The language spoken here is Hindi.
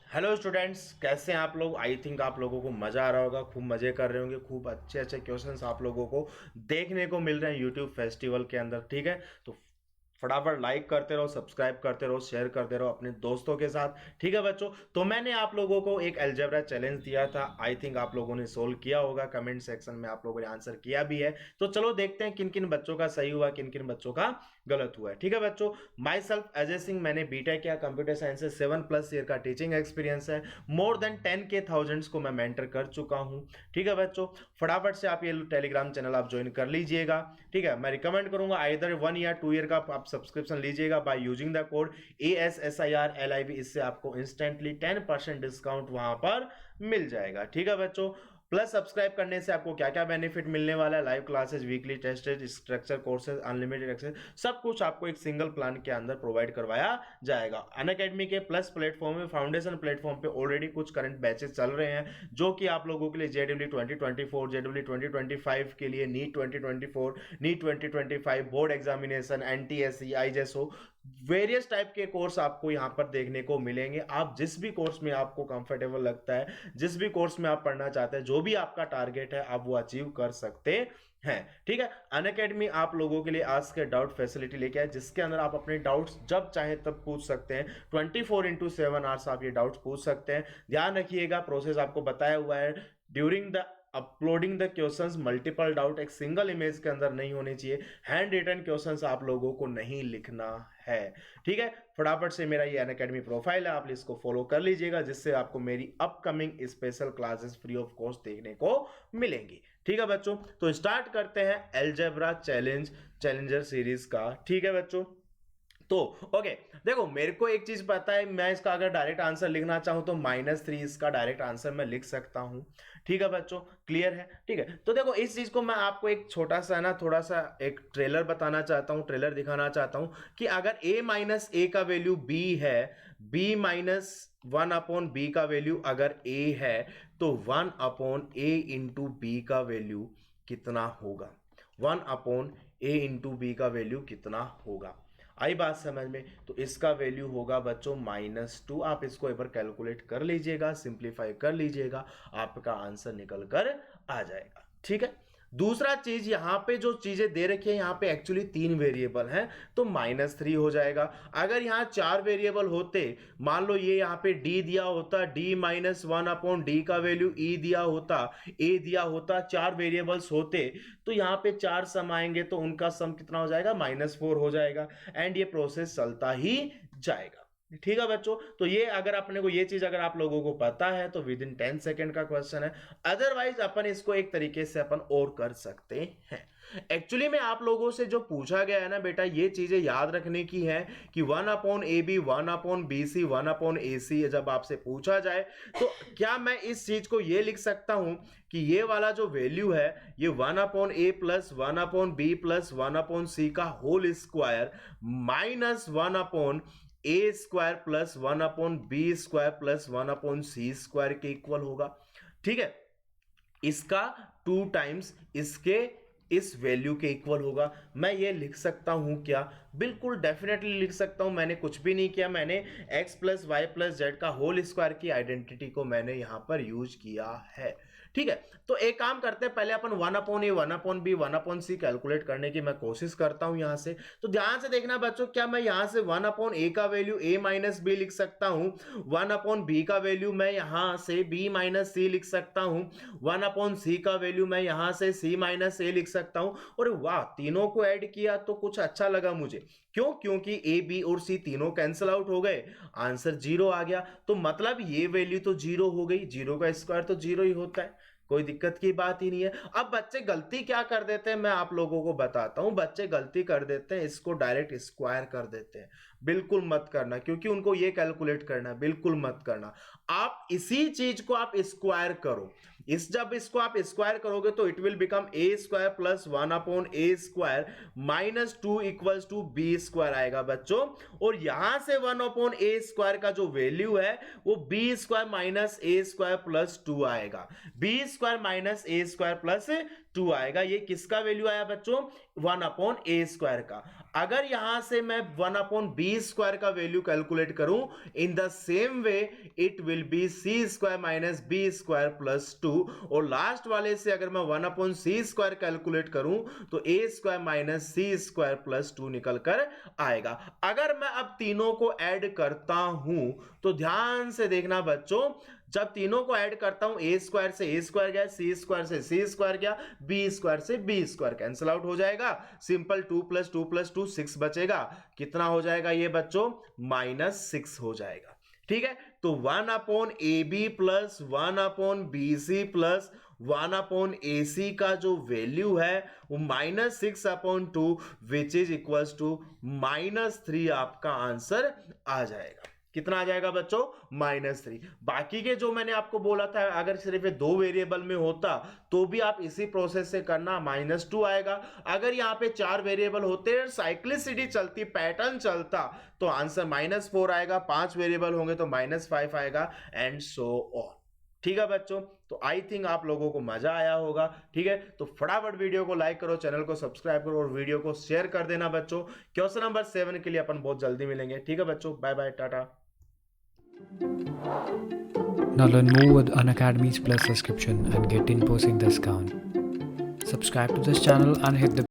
हेलो स्टूडेंट्स, कैसे हैं आप लोग। आई थिंक आप लोगों को मज़ा आ रहा होगा, खूब मज़े कर रहे होंगे, खूब अच्छे अच्छे क्वेश्चंस आप लोगों को देखने को मिल रहे हैं यूट्यूब फेस्टिवल के अंदर। ठीक है, तो फटाफट लाइक करते रहो, सब्सक्राइब करते रहो, शेयर करते रहो अपने दोस्तों के साथ। ठीक है बच्चों, तो मैंने आप लोगों को एक अलजेब्रा चैलेंज दिया था। आई थिंक आप लोगों ने सोल्व किया होगा, कमेंट सेक्शन में आप लोगों ने आंसर किया भी है। तो चलो देखते हैं किन किन बच्चों का सही हुआ, किन किन बच्चों का गलत हुआ है। ठीक है बच्चों, माई सेल्फ अजय सिंह, मैंने बीटेक किया कंप्यूटर साइंस से, 7+ ईयर का टीचिंग एक्सपीरियंस है, मोर देन 10K थाउजेंड्स को मैं मेंटर कर चुका हूं। ठीक है बच्चों, फटाफट से आप ये टेलीग्राम चैनल आप ज्वाइन कर लीजिएगा। ठीक है, मैं रिकमेंड करूंगा आइदर 1 या 2 ईयर का आप सब्सक्रिप्शन लीजिएगा by using the code ASSIRLIB। इससे आपको इंस्टेंटली 10% डिस्काउंट वहां पर मिल जाएगा। ठीक है बच्चों, प्लस सब्सक्राइब करने से आपको क्या क्या बेनिफिट मिलने वाला है, live classes, weekly test, structure courses, unlimited access, सब कुछ आपको एक सिंगल प्लान के अंदर प्रोवाइड करवाया जाएगा। अनअकैडमी के प्लस प्लेटफॉर्म में, फाउंडेशन प्लेटफॉर्म पे ऑलरेडी कुछ करंट बैचेस चल रहे हैं जो कि आप लोगों के लिए JEE 2024, JEE 2025 के लिए, NEET 2024, NEET 2025, board examination, NTSE, IJSO, various type के कोर्स आपको यहां पर देखने को मिलेंगे। आप जिस भी कोर्स में आपको कंफर्टेबल लगता है, जिस भी कोर्स में आप पढ़ना चाहते हैं, जो भी आपका टारगेट है, आप वो अचीव कर सकते हैं। ठीक है, अनअकैडमी आप लोगों के लिए आज के डाउट फैसिलिटी लेके आए, जिसके अंदर आप अपने डाउट्स जब चाहे तब पूछ सकते हैं। 24x7 आवर्स आप ये डाउट्स पूछ सकते हैं। ध्यान रखिएगा, प्रोसेस आपको बताया हुआ है। During the uploading the questions, multiple doubt एक सिंगल इमेज के अंदर नहीं होने चाहिए। हैंड रिटन क्वेश्चंस आप लोगों को नहीं लिखना है। ठीक है, फटाफट से मेरा ये अनअकैडमी प्रोफाइल है, आप इसको फॉलो कर लीजिएगा, जिससे आपको मेरी upcoming special classes free of cost देखने को मिलेंगी। ठीक है बच्चों, तो स्टार्ट करते हैं अलजेब्रा चैलेंजर सीरीज का। ठीक है बच्चों, तो ओके, देखो मेरे को एक चीज पता है, मैं इसका अगर डायरेक्ट आंसर लिखना चाहूं तो -3 इसका डायरेक्ट आंसर मैं लिख सकता हूं। ठीक है बच्चों, क्लियर है। ठीक है, तो देखो इस चीज को मैं आपको एक छोटा सा ना, थोड़ा सा एक ट्रेलर बताना चाहता हूं, ट्रेलर दिखाना चाहता हूं कि अगर a - का वैल्यू b है, b-1/b का वैल्यू अगर a है, तो 1/a/b का वैल्यू कितना होगा। 1/a/b का वैल्यू कितना होगा, आई बात समझ में। तो इसका वैल्यू होगा बच्चों -2। आप इसको एक बार कैलकुलेट कर लीजिएगा, सिंप्लीफाई कर लीजिएगा, आपका आंसर निकल कर आ जाएगा। ठीक है, दूसरा चीज, यहां पे जो चीजें दे रखी है, यहां पे एक्चुअली 3 वेरिएबल हैं, तो -3 हो जाएगा। अगर यहां 4 वेरिएबल होते, मान लो ये यहां पे d दिया होता, d-1/d का वैल्यू e दिया होता, a दिया होता, 4 वेरिएबल्स होते, तो यहां पे 4 सम आएंगे, तो उनका सम कितना हो जाएगा, -4 हो जाएगा। एंड ये प्रोसेस चलता ही जाएगा। ठीक है बच्चों, तो ये अगर अपने को ये चीज अगर आप लोगों को पता है तो विद इन 10 सेकेंड का क्वेश्चन है। अदरवाइज अपन इसको एक तरीके से अपन और कर सकते हैं। एक्चुअली में आप लोगों से जो पूछा गया है ना बेटा, ये चीजें याद रखने की है कि 1/AB, 1/BC, 1/AC जब आपसे पूछा जाए, तो क्या मैं इस चीज को ये लिख सकता हूं कि ये वाला जो वैल्यू है, ये 1/A plus 1/B plus 1/C का whole square minus 1/A² plus 1/B² plus 1/C² के इक्वल होगा। ठीक है, इसका 2 टाइम्स इसके इस वैल्यू के इक्वल होगा। मैं ये लिख सकता हूं क्या, बिल्कुल डेफिनेटली लिख सकता हूं। मैंने कुछ भी नहीं किया, मैंने x plus y plus z का होल स्क्वायर की आइडेंटिटी को मैंने यहां पर यूज किया है। ठीक है, तो एक काम करते हैं, पहले अपन 1/A, 1/B, 1/C कैलकुलेट करने की मैं कोशिश करता हूं यहां से। तो ध्यान से देखना बच्चों, क्या मैं यहां से 1/A का वैल्यू a-b लिख सकता हूं, 1/B का वैल्यू मैं यहां से b-c लिख सकता हूं, 1/C का वैल्यू मैं यहां से c-a लिख सकता हूं। और वाह, तीनों को ऐड किया तो कुछ अच्छा लगा मुझे। क्यों? क्योंकि a, b और c तीनों कैंसिल आउट हो गए, आंसर 0 आ गया। तो मतलब ये वैल्यू तो 0 हो गई, 0 का स्क्वायर तो 0 ही होता है, कोई दिक्कत की बात ही नहीं है। अब बच्चे गलती क्या कर देते हैं, मैं आप लोगों को बताता हूं। बच्चे गलती कर देते हैं, इसको डायरेक्ट स्क्वायर कर देते हैं। बिल्कुल मत करना, क्योंकि उनको ये कैलकुलेट करना है, बिल्कुल मत करना। आप इसी चीज को आप स्क्वायर करो, जब इसको आप स्क्वायर करोगे तो it will become a² plus 1/a² minus 2 equals to b² आएगा बच्चों। और यहां से 1/a² का जो वैल्यू है वो b² माइनस a² प्लस 2 आएगा, b² माइनस a² प्लस 2 आएगा। ये किसका वैल्यू आया बच्चों? 1/a² का। अगर यहां से मैं 1/b² का वैल्यू कैलकुलेट करूं, in the same way it will be c² minus b² plus 2, और लास्ट वाले से अगर मैं 1/c² कैलकुलेट करूं तो a² माइनस c² प्लस 2 निकल कर आएगा। अगर मैं अब तीनों को ऐड करता हूं तो ध्यान से देखना बच्चों, जब तीनों को ऐड करता हूं a² से a² गया, c² से c² गया, b² से b² कैंसिल आउट हो जाएगा। सिंपल 2 प्लस 2 प्लस 2 6 बचेगा। कितना हो जाएगा ये बच्चों? -6 हो जाएगा। ठीक है, तो 1/ab plus 1/bc plus 1/ac का जो वैल्यू है वो -6/2 विच इज इक्वल्स टू -3 आपका आंसर आ जाएगा। कितना आ जाएगा बच्चों? -3। बाकी के जो मैंने आपको बोला था, अगर सिर्फ ये 2 वेरिएबल में होता तो भी आप इसी प्रोसेस से करना, -2 आएगा। अगर यहाँ पे 4 वेरिएबल होते, साइक्लिसिटी चलती, पैटर्न चलता, तो आंसर -4 आएगा। 5 वेरिएबल होंगे तो -5 आएगा, एंड सो ऑन। ठीक है बच्चों, तो आई थिंक आप लोगों को मजा आया होगा। ठीक है, तो फटाफट वीडियो को लाइक करो, चैनल को सब्सक्राइब करो और वीडियो को शेयर कर देना बच्चों। क्वेश्चन नंबर 7 के लिए अपन बहुत जल्दी मिलेंगे। ठीक है बच्चों, bye bye, tata. Now learn more with Unacademy's Plus subscription and get 10% discount. Subscribe to this channel and hit the